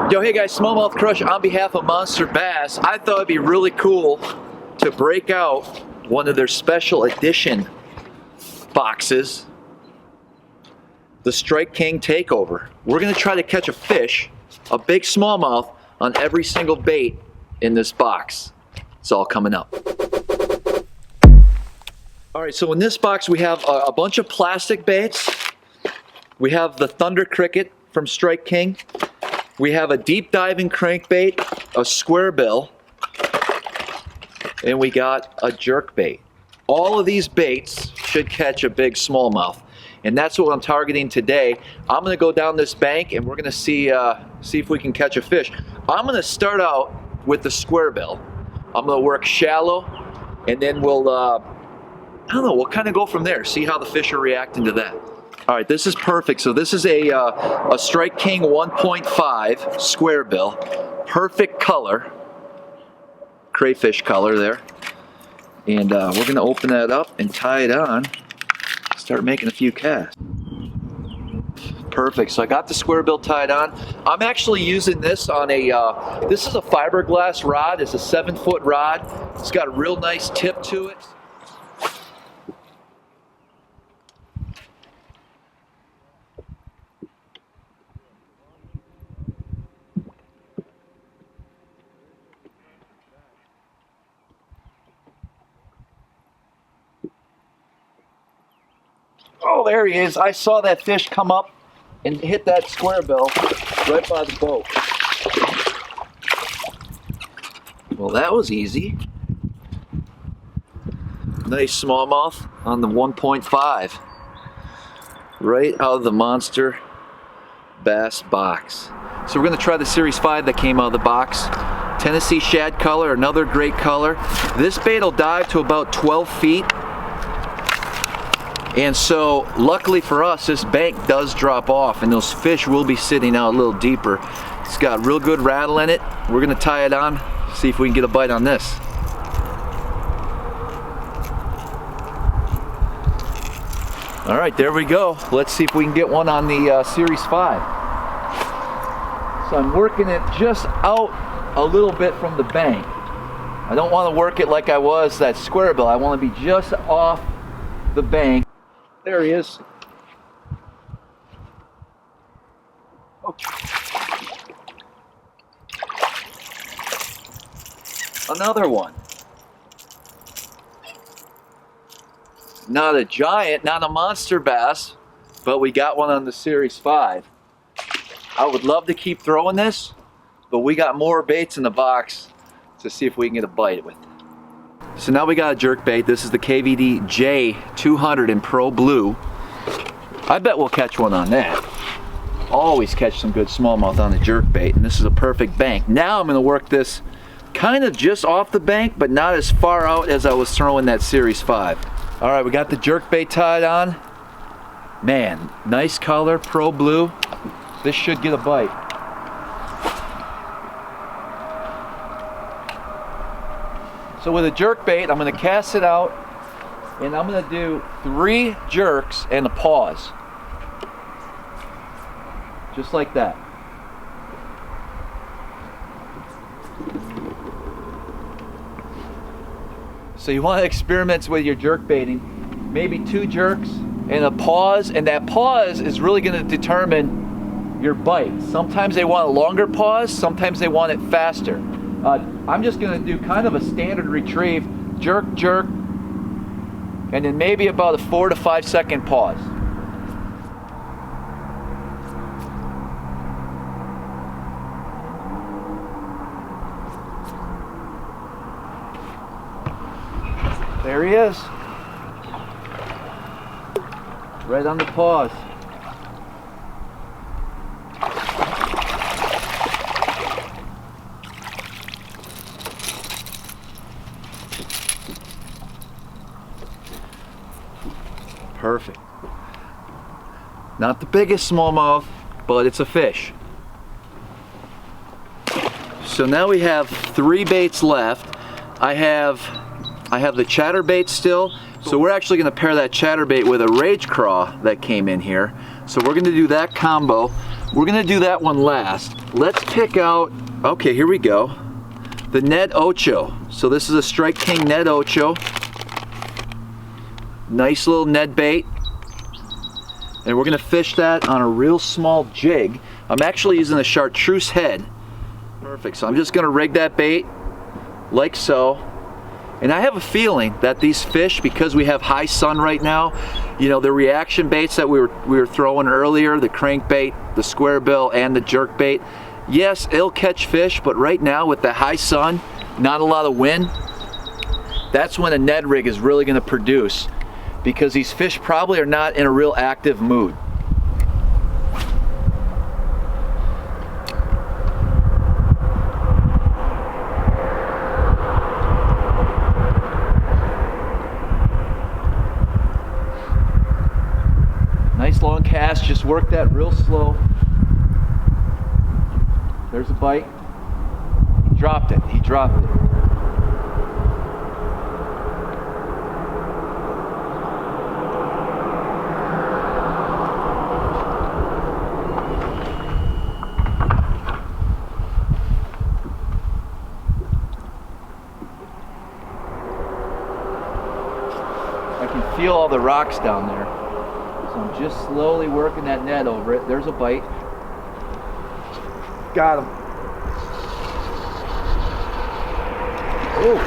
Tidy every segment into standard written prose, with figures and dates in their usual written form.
Yo, hey guys, SmallmouthCrush on behalf of Monster Bass. I thought it'd be really cool to break out one of their special edition boxes, the Strike King Takeover. We're gonna try to catch a fish, a big smallmouth, on every single bait in this box. It's all coming up. All right, so in this box we have a bunch of plastic baits. We have the Thunder Cricket from Strike King. We have a deep diving crankbait, a square bill, and we got a jerkbait. All of these baits should catch a big smallmouth, and that's what I'm targeting today. I'm gonna go down this bank and we're gonna see if we can catch a fish. I'm gonna start out with the square bill. I'm gonna work shallow, and then we'll, I don't know, we'll kind of go from there, see how the fish are reacting to that. All right, this is perfect. So this is a Strike King 1.5 square bill, perfect color, crayfish color there. And we're gonna open that up and tie it on, start making a few casts. Perfect, so I got the square bill tied on. I'm actually using this on this is a fiberglass rod. It's a 7-foot rod. It's got a real nice tip to it. Oh, there he is. I saw that fish come up and hit that square bill right by the boat. Well, that was easy. Nice smallmouth on the 1.5. Right out of the Monster Bass box. So we're going to try the Series 5 that came out of the box. Tennessee shad color, another great color. This bait will dive to about 12 feet. And so, luckily for us, this bank does drop off and those fish will be sitting out a little deeper. It's got real good rattle in it. We're gonna tie it on, see if we can get a bite on this. All right, there we go. Let's see if we can get one on the Series 5. So I'm working it just out a little bit from the bank. I don't wanna work it like I was that square bill. I wanna be just off the bank. There he is. Okay. Another one. Not a giant, not a monster bass, but we got one on the Series 5. I would love to keep throwing this, but we got more baits in the box to see if we can get a bite with. So now we got a jerkbait. This is the KVD J200 in Pro Blue. I bet we'll catch one on that. Always catch some good smallmouth on the jerkbait, and this is a perfect bank. Now I'm gonna work this kind of just off the bank, but not as far out as I was throwing that Series 5. All right, we got the jerkbait tied on. Man, nice color, Pro Blue. This should get a bite. So with a jerkbait, I'm going to cast it out, and I'm going to do 3 jerks and a pause. Just like that. So you want to experiment with your jerkbaiting. Maybe 2 jerks and a pause, and that pause is really going to determine your bite. Sometimes they want a longer pause, sometimes they want it faster. I'm just going to do kind of a standard retrieve, jerk, jerk, and then maybe about a 4 to 5 second pause. There he is. Right on the pause. Perfect. Not the biggest smallmouth, but it's a fish. So now we have 3 baits left. I have the chatterbait still. So we're actually going to pair that chatterbait with a rage craw that came in here. So we're going to do that combo. We're gonna do that one last. Let's pick out, okay, here we go. The Ned Ocho. So this is a Strike King Ned Ocho. Nice little Ned bait. And we're gonna fish that on a real small jig. I'm actually using a chartreuse head. Perfect, so I'm just gonna rig that bait like so. And I have a feeling that these fish, because we have high sun right now, you know, the reaction baits that we were throwing earlier, the crankbait, the square bill, and the jerkbait, yes, it'll catch fish, but right now with the high sun, not a lot of wind, that's when a Ned rig is really gonna produce, because these fish probably are not in a real active mood. Nice long cast, just work that real slow. There's a bite. He dropped it, he dropped it. I can feel all the rocks down there. So I'm just slowly working that net over it. There's a bite. Got him. Oh,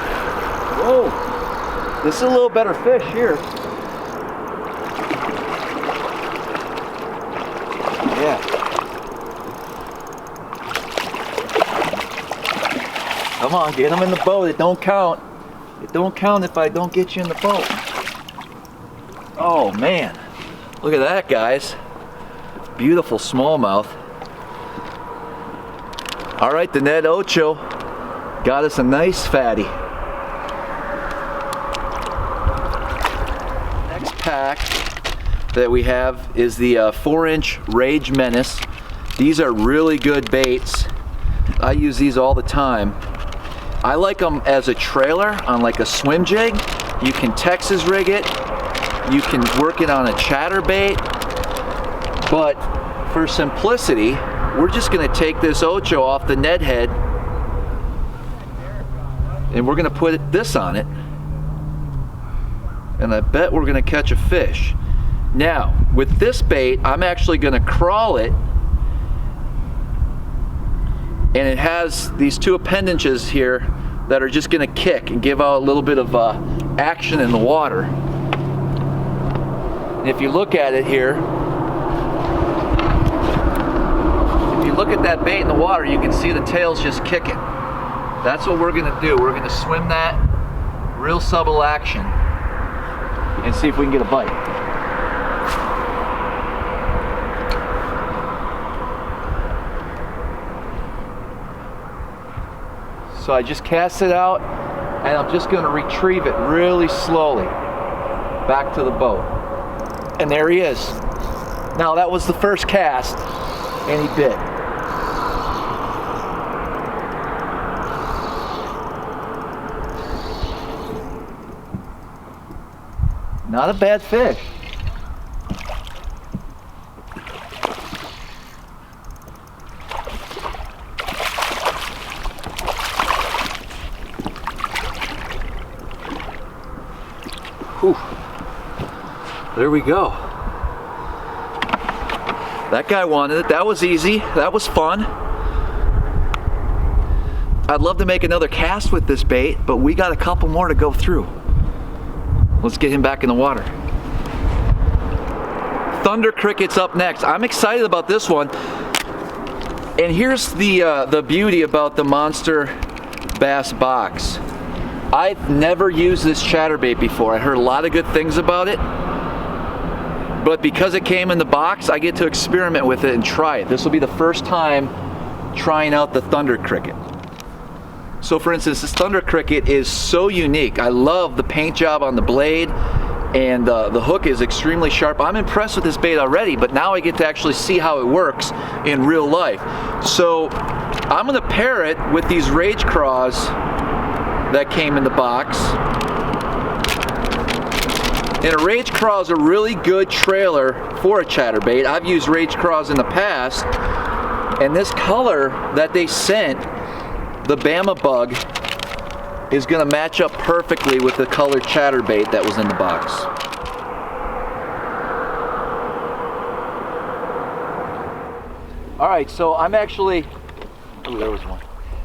whoa. This is a little better fish here. Yeah. Come on, get him in the boat. It don't count. It don't count if I don't get you in the boat. Oh man. Look at that, guys. Beautiful smallmouth. All right, the Ned Ocho got us a nice fatty. Next pack that we have is the 4-inch Rage Menace. These are really good baits. I use these all the time. I like them as a trailer on like a swim jig. You can Texas rig it. You can work it on a chatterbait, but for simplicity, we're just gonna take this Ocho off the Ned head and we're gonna put this on it, and I bet we're gonna catch a fish. Now, with this bait, I'm actually gonna crawl it, and it has these two appendages here that are just gonna kick and give out a little bit of action in the water. And if you look at it here, if you look at that bait in the water, you can see the tail's just kicking. That's what we're gonna do. We're gonna swim that real subtle action and see if we can get a bite. So I just cast it out, and I'm just gonna retrieve it really slowly back to the boat. And there he is. Now that was the first cast, and he bit. Not a bad fish. Whew. There we go. That guy wanted it. That was easy. That was fun. I'd love to make another cast with this bait, but we got a couple more to go through. Let's get him back in the water. Thunder Cricket's up next. I'm excited about this one. And here's the beauty about the Monster Bass box. I've never used this chatterbait before. I heard a lot of good things about it. But because it came in the box, I get to experiment with it and try it. This will be the first time trying out the Thunder Cricket. So for instance, this Thunder Cricket is so unique. I love the paint job on the blade, and the hook is extremely sharp. I'm impressed with this bait already, but now I get to actually see how it works in real life. So I'm gonna pair it with these Rage Craws that came in the box. And a rage craw is a really good trailer for a chatterbait. I've used rage craws in the past, and this color that they sent, the Bama bug, is gonna match up perfectly with the colored chatterbait that was in the box. All right, so I'm actually, oh, there was one.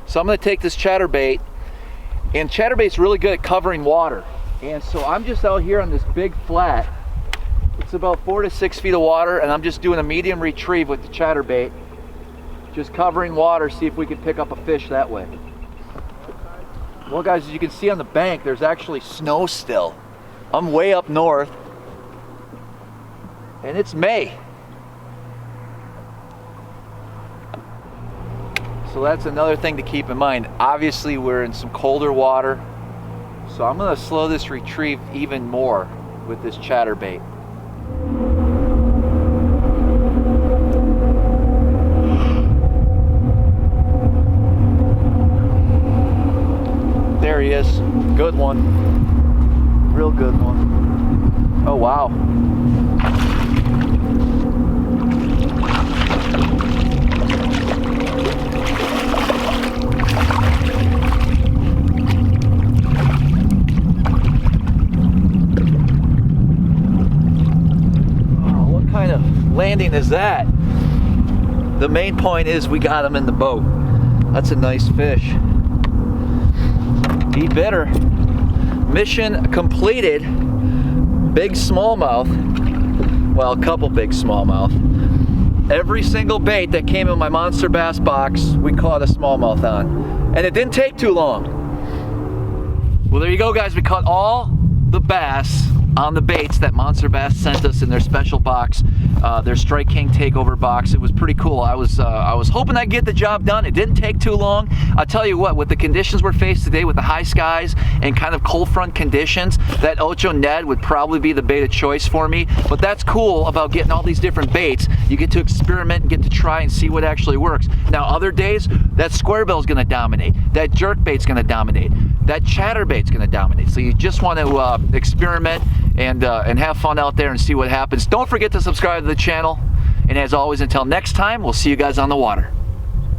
So I'm gonna take this chatterbait, and chatterbait's really good at covering water. And so I'm just out here on this big flat. It's about 4 to 6 feet of water, and I'm just doing a medium retrieve with the chatterbait. Just covering water, see if we can pick up a fish that way. Well guys, as you can see on the bank, there's actually snow still. I'm way up north, and it's May. So that's another thing to keep in mind. Obviously we're in some colder water, so I'm gonna slow this retrieve even more with this chatterbait. There he is, good one, real good one. Oh wow. Landing is that. The main point is we got him in the boat. That's a nice fish. Be bitter. Mission completed. Big smallmouth. Well, a couple big smallmouth. Every single bait that came in my monster bass box, we caught a smallmouth on. And it didn't take too long. Well, there you go, guys. We caught all the bass on the baits that Monster Bass sent us in their special box, their Strike King Takeover box. It was pretty cool. I was hoping I'd get the job done. It didn't take too long. I'll tell you what, with the conditions we're faced today, with the high skies and kind of cold front conditions, that Ocho Ned would probably be the bait of choice for me. But that's cool about getting all these different baits. You get to experiment and get to try and see what actually works. Now, other days, that square bill's gonna dominate. That jerkbait's gonna dominate. That chatterbait's gonna dominate. So you just want to experiment and have fun out there and see what happens. Don't forget to subscribe to the channel. And as always, until next time, we'll see you guys on the water.